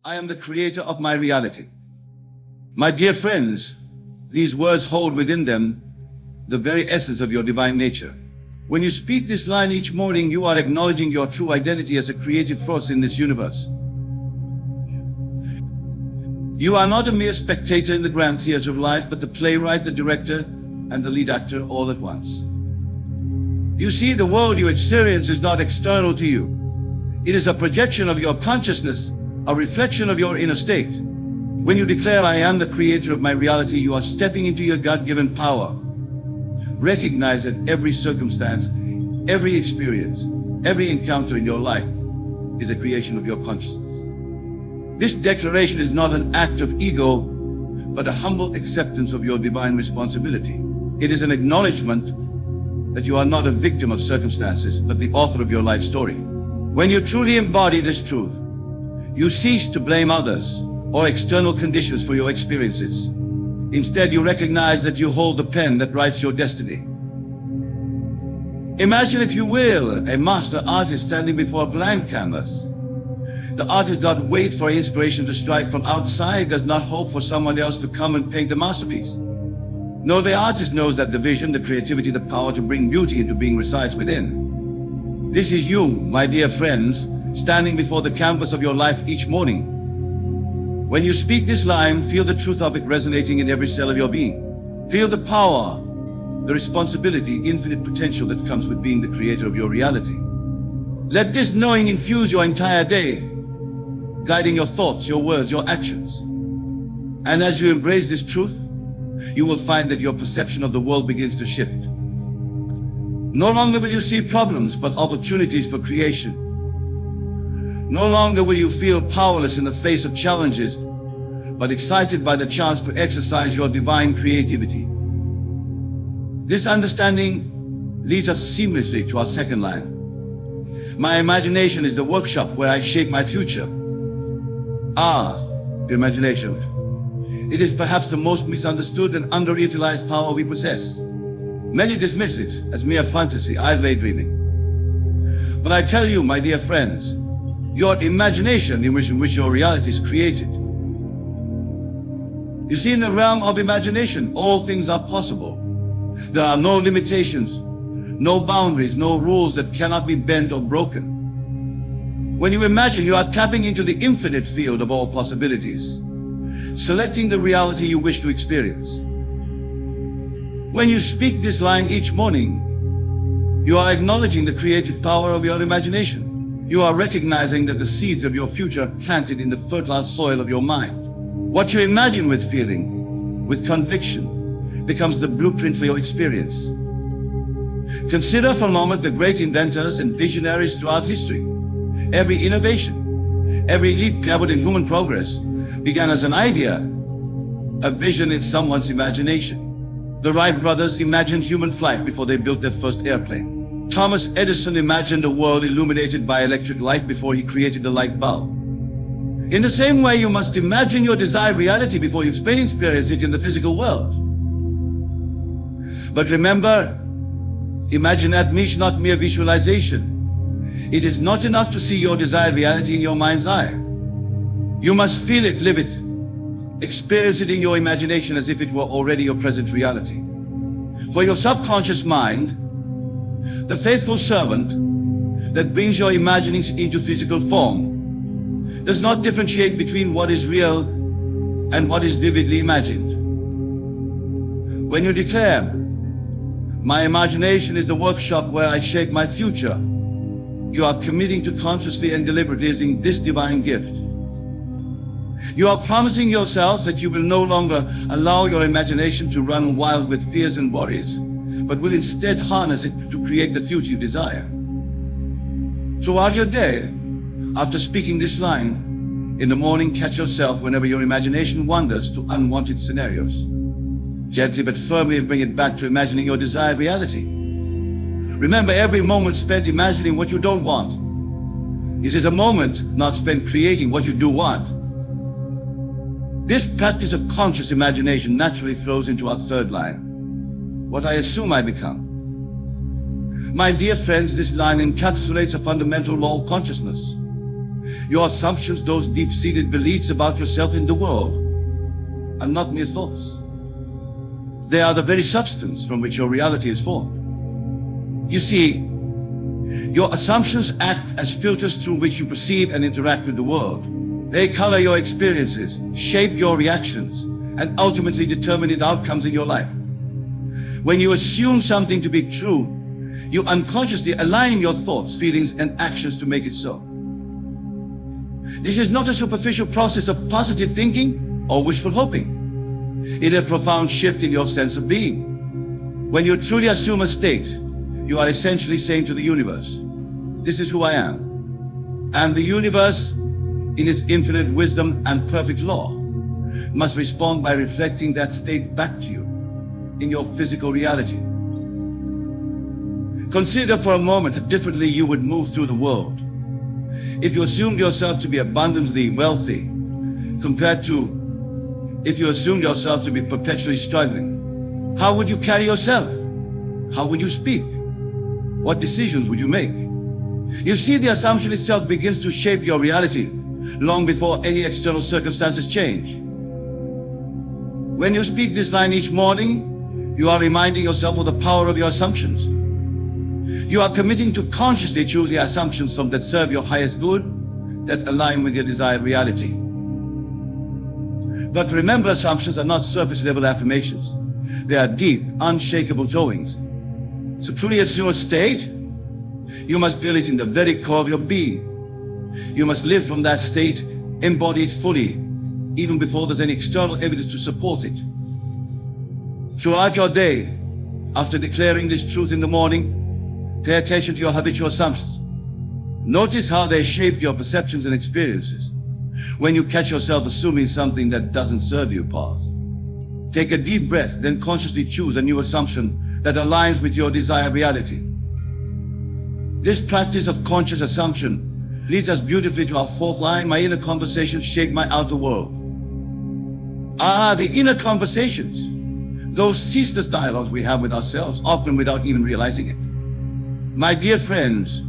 I am the creator of my reality. My dear friends, these words hold within them the very essence of your divine nature. When you speak this line each morning, you are acknowledging your true identity as a creative force in this universe. You are not a mere spectator in the grand theater of life, but the playwright, the director, and the lead actor all at once. You see, the world you experience is not external to you. It is a projection of your consciousness, a reflection of your inner state. When you declare, I am the creator of my reality, you are stepping into your God-given power. Recognize that every circumstance, every experience, every encounter in your life is a creation of your consciousness. This declaration is not an act of ego, but a humble acceptance of your divine responsibility. It is an acknowledgement that you are not a victim of circumstances, but the author of your life story. When you truly embody this truth, you cease to blame others or external conditions for your experiences. Instead, you recognize that you hold the pen that writes your destiny. Imagine, if you will, a master artist standing before a blank canvas. The artist does not wait for inspiration to strike from outside, does not hope for someone else to come and paint a masterpiece. No, the artist knows that the vision, the creativity, the power to bring beauty into being resides within. This is you, my dear friends, standing before the canvas of your life each morning. When you speak this line, feel the truth of it resonating in every cell of your being. Feel the power, the responsibility, infinite potential that comes with being the creator of your reality. Let this knowing infuse your entire day, guiding your thoughts, your words, your actions. And as you embrace this truth, you will find that your perception of the world begins to shift. No longer will you see problems, but opportunities for creation. No longer will you feel powerless in the face of challenges, but excited by the chance to exercise your divine creativity. This understanding leads us seamlessly to our second line. My imagination is the workshop where I shape my future. The imagination. It is perhaps the most misunderstood and underutilized power we possess. Many dismiss it as mere fantasy, daydreaming. But I tell you, my dear friends, your imagination in which your reality is created. You see, in the realm of imagination, all things are possible. There are no limitations, no boundaries, no rules that cannot be bent or broken. When you imagine, you are tapping into the infinite field of all possibilities, selecting the reality you wish to experience. When you speak this line each morning, you are acknowledging the creative power of your imagination. You are recognizing that the seeds of your future planted in the fertile soil of your mind. What you imagine with feeling, with conviction, becomes the blueprint for your experience. Consider for a moment the great inventors and visionaries throughout history. Every innovation, every leap pivot in human progress began as an idea, a vision in someone's imagination. The Wright brothers imagined human flight before they built their first airplane. Thomas Edison imagined a world illuminated by electric light before he created the light bulb. In the same way, you must imagine your desired reality before you experience it in the physical world. But remember, imagination is not mere visualization. It is not enough to see your desired reality in your mind's eye. You must feel it, live it, experience it in your imagination as if it were already your present reality. For your subconscious mind, the faithful servant that brings your imaginings into physical form, does not differentiate between what is real and what is vividly imagined. When you declare, my imagination is the workshop where I shape my future, you are committing to consciously and deliberately using this divine gift. You are promising yourself that you will no longer allow your imagination to run wild with fears and worries, but will instead harness it to create the future you desire. Throughout your day, after speaking this line, in the morning, catch yourself whenever your imagination wanders to unwanted scenarios. Gently but firmly bring it back to imagining your desired reality. Remember, every moment spent imagining what you don't want. This is a moment not spent creating what you do want. This practice of conscious imagination naturally flows into our third line, what I assume I become. My dear friends, this line encapsulates a fundamental law of consciousness. Your assumptions, those deep-seated beliefs about yourself in the world, are not mere thoughts. They are the very substance from which your reality is formed. You see, your assumptions act as filters through which you perceive and interact with the world. They color your experiences, shape your reactions, and ultimately determine the outcomes in your life. When you assume something to be true, you unconsciously align your thoughts, feelings, and actions to make it so. This is not a superficial process of positive thinking or wishful hoping. It is a profound shift in your sense of being. When you truly assume a state, you are essentially saying to the universe, this is who I am. And the universe, in its infinite wisdom and perfect law, must respond by reflecting that state back to you in your physical reality. Consider for a moment how differently you would move through the world if you assumed yourself to be abundantly wealthy compared to if you assumed yourself to be perpetually struggling. How would you carry yourself? How would you speak? What decisions would you make? You see, the assumption itself begins to shape your reality long before any external circumstances change. When you speak this line each morning, you are reminding yourself of the power of your assumptions. You are committing to consciously choose the assumptions from that serve your highest good, that align with your desired reality. But remember, assumptions are not surface-level affirmations. They are deep, unshakable towings. To truly assume a state, you must feel it in the very core of your being. You must live from that state, embody it fully, even before there's any external evidence to support it. Throughout your day, after declaring this truth in the morning, pay attention to your habitual assumptions. Notice how they shape your perceptions and experiences. When you catch yourself assuming something that doesn't serve you, pause. Take a deep breath, then consciously choose a new assumption that aligns with your desired reality. This practice of conscious assumption leads us beautifully to our fourth line: my inner conversations shape my outer world. The inner conversations, those ceaseless dialogues we have with ourselves, often without even realizing it. My dear friends,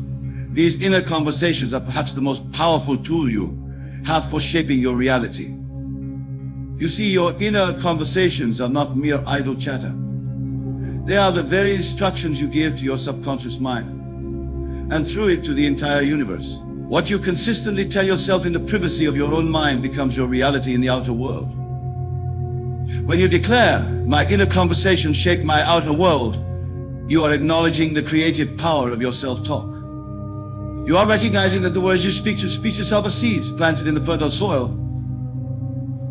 these inner conversations are perhaps the most powerful tool you have for shaping your reality. You see, your inner conversations are not mere idle chatter. They are the very instructions you give to your subconscious mind, and through it to the entire universe. What you consistently tell yourself in the privacy of your own mind becomes your reality in the outer world. When you declare, my inner conversations shape my outer world, you are acknowledging the creative power of your self-talk. You are recognizing that the words you speak to yourself are seeds planted in the fertile soil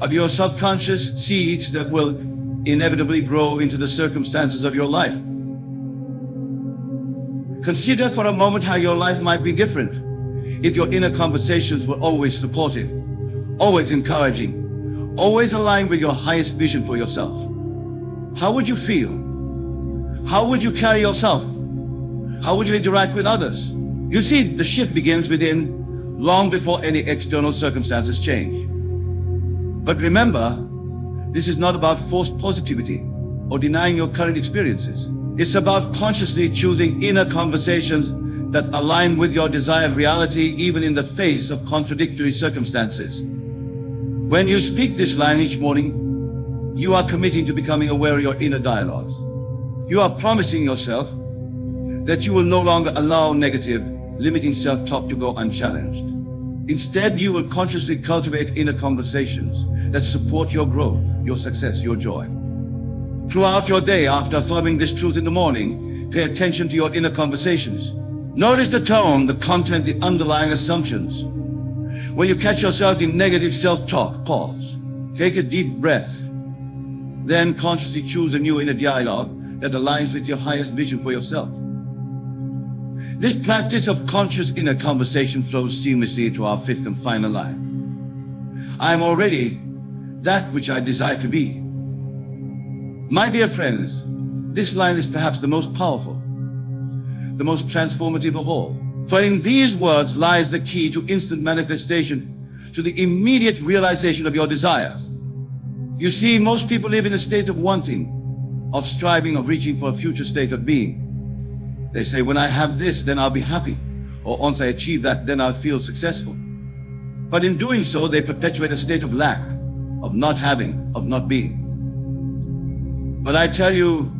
of your subconscious, seeds that will inevitably grow into the circumstances of your life. Consider for a moment how your life might be different if your inner conversations were always supportive, always encouraging, always aligned with your highest vision for yourself. How would you feel? How would you carry yourself? How would you interact with others? You see, the shift begins within long before any external circumstances change. But remember, this is not about forced positivity or denying your current experiences. It's about consciously choosing inner conversations that align with your desired reality, even in the face of contradictory circumstances. When you speak this line each morning, you are committing to becoming aware of your inner dialogues. You are promising yourself that you will no longer allow negative, limiting self-talk to go unchallenged. Instead, you will consciously cultivate inner conversations that support your growth, your success, your joy. Throughout your day, after affirming this truth in the morning, pay attention to your inner conversations. Notice the tone, the content, the underlying assumptions. When you catch yourself in negative self-talk, pause. Take a deep breath. Then consciously choose a new inner dialogue that aligns with your highest vision for yourself. This practice of conscious inner conversation flows seamlessly into our fifth and final line. I am already that which I desire to be. My dear friends, this line is perhaps the most powerful, the most transformative of all. For in these words lies the key to instant manifestation, to the immediate realization of your desires. You see, most people live in a state of wanting, of striving, of reaching for a future state of being. They say, when I have this, then I'll be happy. Or once I achieve that, then I'll feel successful. But in doing so, they perpetuate a state of lack, of not having, of not being. But I tell you,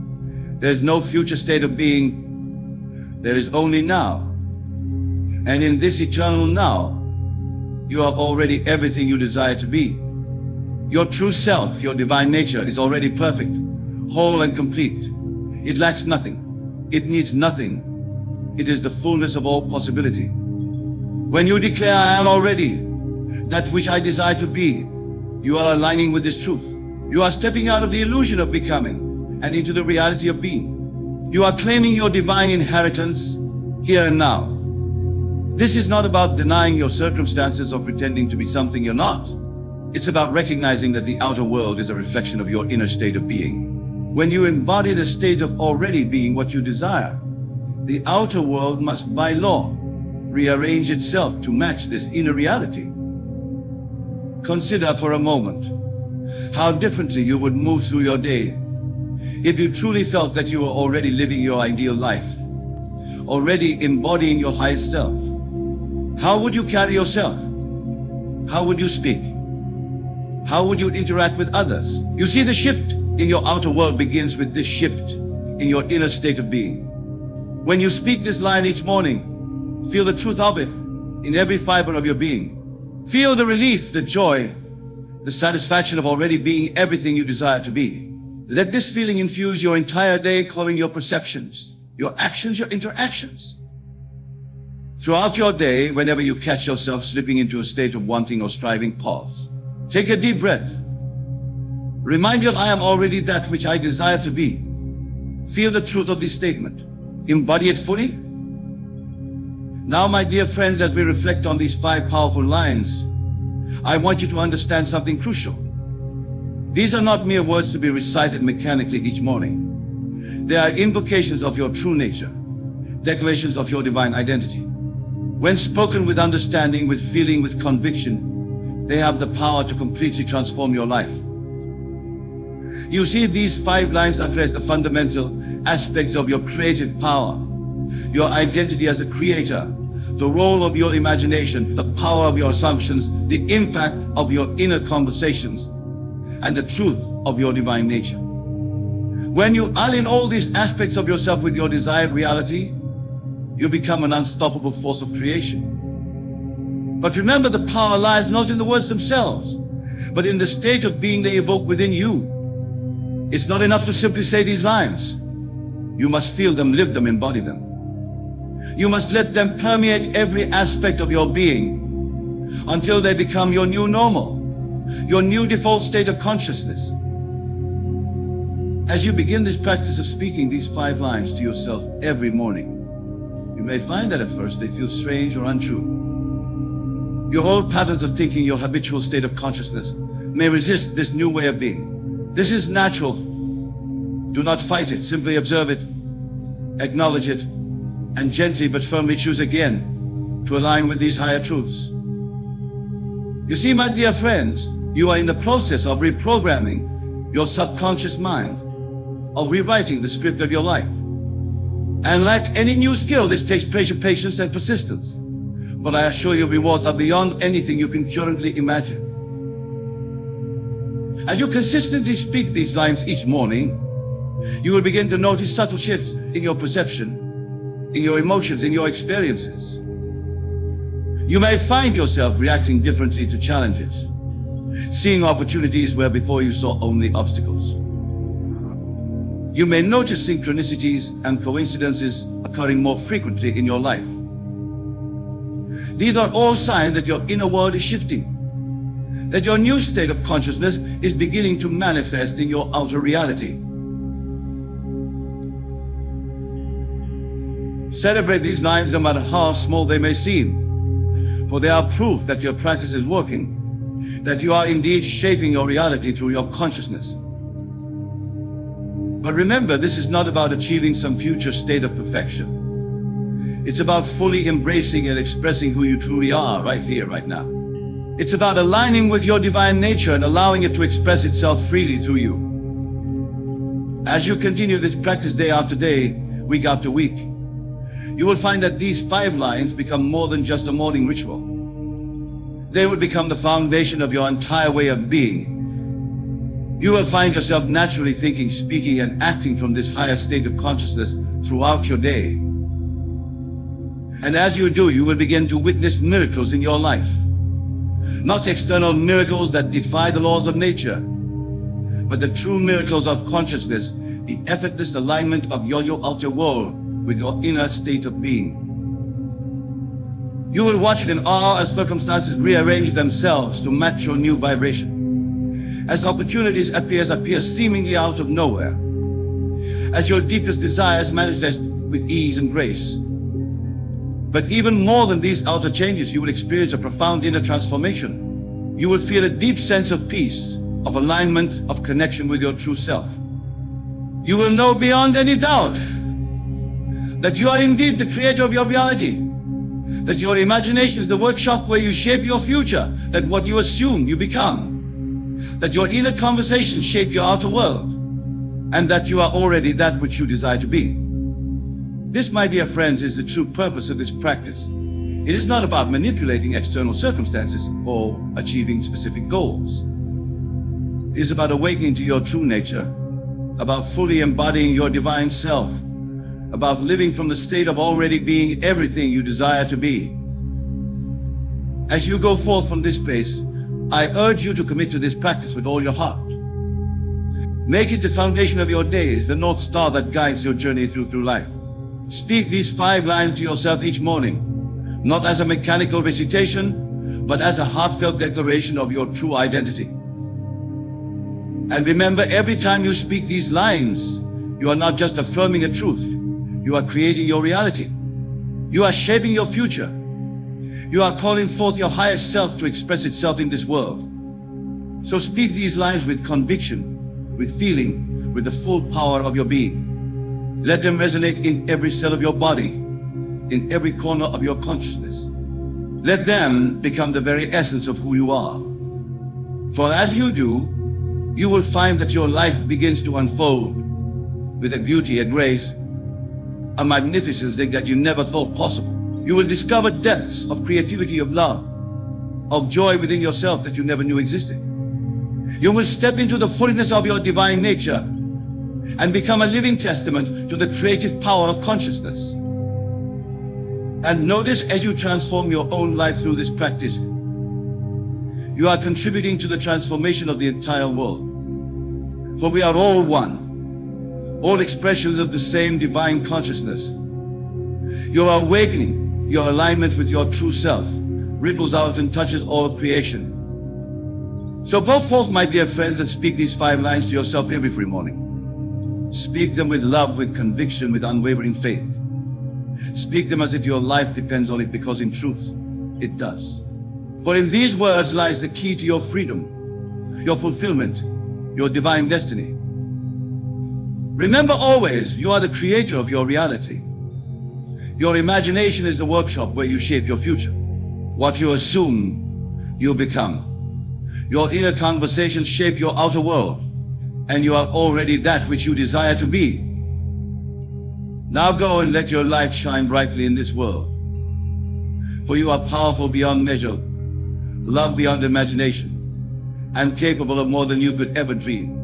there is no future state of being. There is only now. And in this eternal now, you are already everything you desire to be. Your true self, your divine nature, is already perfect, whole and complete. It lacks nothing. It needs nothing. It is the fullness of all possibility. When you declare, I am already that which I desire to be, you are aligning with this truth. You are stepping out of the illusion of becoming and into the reality of being. You are claiming your divine inheritance here and now. This is not about denying your circumstances or pretending to be something you're not. It's about recognizing that the outer world is a reflection of your inner state of being. When you embody the state of already being what you desire, the outer world must, by law, rearrange itself to match this inner reality. Consider for a moment how differently you would move through your day if you truly felt that you were already living your ideal life, already embodying your highest self. How would you carry yourself? How would you speak? How would you interact with others? You see, the shift in your outer world begins with this shift in your inner state of being. When you speak this line each morning, feel the truth of it in every fiber of your being. Feel the relief, the joy, the satisfaction of already being everything you desire to be. Let this feeling infuse your entire day, coloring your perceptions, your actions, your interactions. Throughout your day, whenever you catch yourself slipping into a state of wanting or striving, pause. Take a deep breath. Remind yourself, I am already that which I desire to be. Feel the truth of this statement. Embody it fully. Now, my dear friends, as we reflect on these 5 powerful lines, I want you to understand something crucial. These are not mere words to be recited mechanically each morning. They are invocations of your true nature, declarations of your divine identity. When spoken with understanding, with feeling, with conviction, they have the power to completely transform your life. You see, these 5 lines address the fundamental aspects of your creative power, your identity as a creator, the role of your imagination, the power of your assumptions, the impact of your inner conversations, and the truth of your divine nature. When you align all these aspects of yourself with your desired reality, you become an unstoppable force of creation. But remember, the power lies not in the words themselves, but in the state of being they evoke within you. It's not enough to simply say these lines. You must feel them, live them, embody them. You must let them permeate every aspect of your being until they become your new normal, your new default state of consciousness. As you begin this practice of speaking these 5 lines to yourself every morning, you may find that at first they feel strange or untrue. Your old patterns of thinking, your habitual state of consciousness, may resist this new way of being. This is natural. Do not fight it. Simply observe it, acknowledge it, and gently but firmly choose again to align with these higher truths. You see, my dear friends, you are in the process of reprogramming your subconscious mind, of rewriting the script of your life. And like any new skill, this takes patience and persistence. But I assure you, rewards are beyond anything you can currently imagine. As you consistently speak these lines each morning, you will begin to notice subtle shifts in your perception, in your emotions, in your experiences. You may find yourself reacting differently to challenges, seeing opportunities where before you saw only obstacles. You may notice synchronicities and coincidences occurring more frequently in your life. These are all signs that your inner world is shifting, that your new state of consciousness is beginning to manifest in your outer reality. Celebrate these lines no matter how small they may seem, for they are proof that your practice is working, that you are indeed shaping your reality through your consciousness. But remember, this is not about achieving some future state of perfection. It's about fully embracing and expressing who you truly are right here, right now. It's about aligning with your divine nature and allowing it to express itself freely through you. As you continue this practice day after day, week after week, you will find that these 5 lines become more than just a morning ritual. They will become the foundation of your entire way of being. You will find yourself naturally thinking, speaking, and acting from this higher state of consciousness throughout your day. And as you do, you will begin to witness miracles in your life. Not external miracles that defy the laws of nature, but the true miracles of consciousness, the effortless alignment of your outer world with your inner state of being. You will watch it in awe as circumstances rearrange themselves to match your new vibration. As opportunities appear seemingly out of nowhere. As your deepest desires manifest with ease and grace. But even more than these outer changes, you will experience a profound inner transformation. You will feel a deep sense of peace, of alignment, of connection with your true self. You will know beyond any doubt that you are indeed the creator of your reality. That your imagination is the workshop where you shape your future, that what you assume you become. That your inner conversations shape your outer world, and that you are already that which you desire to be. This, my dear friends, is the true purpose of this practice. It is not about manipulating external circumstances or achieving specific goals. It is about awakening to your true nature, about fully embodying your divine self, about living from the state of already being everything you desire to be. As you go forth from this space, I urge you to commit to this practice with all your heart. Make it the foundation of your days, the North Star that guides your journey through life. Speak these 5 lines to yourself each morning, not as a mechanical recitation, but as a heartfelt declaration of your true identity. And remember, every time you speak these lines, you are not just affirming a truth, you are creating your reality. You are shaping your future. You are calling forth your highest self to express itself in this world. So speak these lines with conviction, with feeling, with the full power of your being. Let them resonate in every cell of your body, in every corner of your consciousness. Let them become the very essence of who you are. For as you do, you will find that your life begins to unfold with a beauty, a grace, a magnificence that you never thought possible. You will discover depths of creativity, of love, of joy within yourself that you never knew existed. You will step into the fullness of your divine nature and become a living testament to the creative power of consciousness. And notice, as you transform your own life through this practice, you are contributing to the transformation of the entire world. For we are all one, all expressions of the same divine consciousness. Your awakening, your alignment with your true self, ripples out and touches all of creation. So go forth, my dear friends, and speak these 5 lines to yourself every free morning. Speak them with love, with conviction, with unwavering faith. Speak them as if your life depends on it, because in truth, it does. For in these words lies the key to your freedom, your fulfillment, your divine destiny. Remember always, you are the creator of your reality. Your imagination is the workshop where you shape your future. What you assume, you become. Your inner conversations shape your outer world, and you are already that which you desire to be. Now go and let your light shine brightly in this world. For you are powerful beyond measure, loved beyond imagination, and capable of more than you could ever dream.